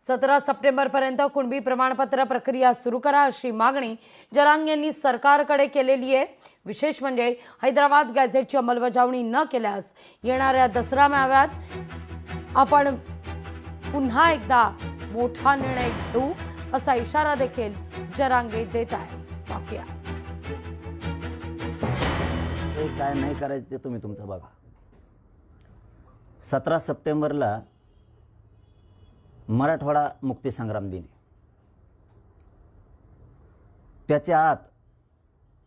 17 सप्टेंबरपर्यंत कुणबी प्रमाणपत्र प्रक्रिया सुरू करा अशी मागणी जरांग यांनी सरकारकडे केलेली आहे। विशेष म्हणजे हैदराबाद गॅझेटची अंमलबजावणी न केल्यास येणाऱ्या दसरा मेळाव्यात आपण पुन्हा एकदा मोठा निर्णय घेऊ असा इशारा देखील जरांगे देत आहे। पाहूया काय नाही करायचं ते तुम्ही तुमचं बघा। 17 सप्टेंबरला मराठवाडा मुक्तीसंग्राम दिन, त्याच्या आत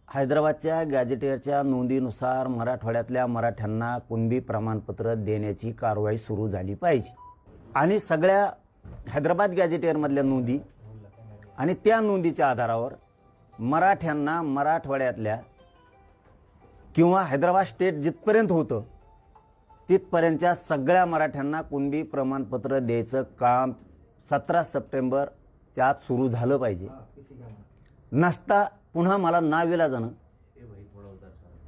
हैदराबादच्या गॅझेटियरच्या नोंदीनुसार मराठवाड्यातल्या मराठ्यांना कुणबी प्रमाणपत्र देण्याची कारवाई सुरू झाली पाहिजे आणि सगळ्या हैदराबाद गॅझेटियरमधल्या नोंदी आणि त्या नोंदीच्या आधारावर मराठ्यांना मराठवाड्यातल्या किंवा हैदराबाद स्टेट जिथपर्यंत होतं तिथपर्यंतच्या सगळ्या मराठ्यांना कुणबी प्रमाणपत्र द्यायचं काम 17 सप्टेंबरच्या आत सुरू झालं पाहिजे। नसता पुन्हा मला नाविलाजानं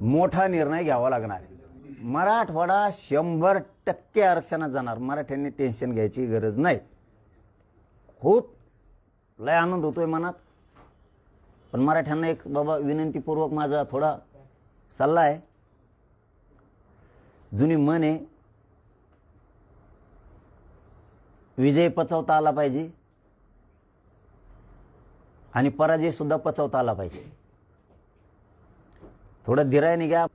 मोठा निर्णय घ्यावा लागणार आहे। मराठवाडा 100% आरक्षणात जाणार। मराठ्यांनी टेन्शन घ्यायची गरज नाही। खूप लय आनंद होतोय मनात, पण मराठ्यांना एक बाबा विनंतीपूर्वक माझा थोडा सल्ला आहे। जुनी म्हण आहे, विजय पचवता आला पाहिजे आणि पराजय सुद्धा पचवता आला पाहिजे। थोडं धीराने घ्या।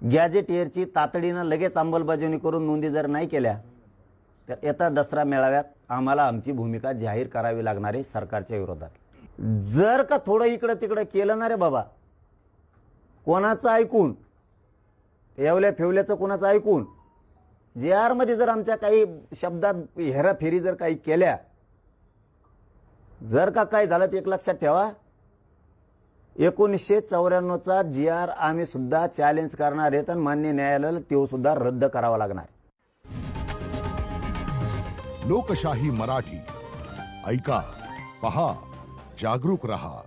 गॅझेटियरची तातडीनं लगेच अंमलबजावणी करून नोंदी जर नाही केल्या तर येत्या दसरा मेळाव्यात आम्हाला आमची भूमिका जाहीर करावी लागणार आहे सरकारच्या विरोधात। जर का थोडं इकडं तिकडं केलं ना रे बाबा, कोणाचं ऐकून, एवल्या फेवल्याचं कोणाचं ऐकून, JR मध्ये जर आमच्या काही शब्दात हेराफेरी जर काही केल्या, जर का काय झालं तर एक लक्षात ठेवा, 1994चा JR आम्ही सुद्धा चॅलेंज करणार आहेत आणि मान्य न्यायालयाला तो सुद्धा रद्द करावा लागणार। लोकशाही मराठी ऐका, पहा, जागरूक रहा।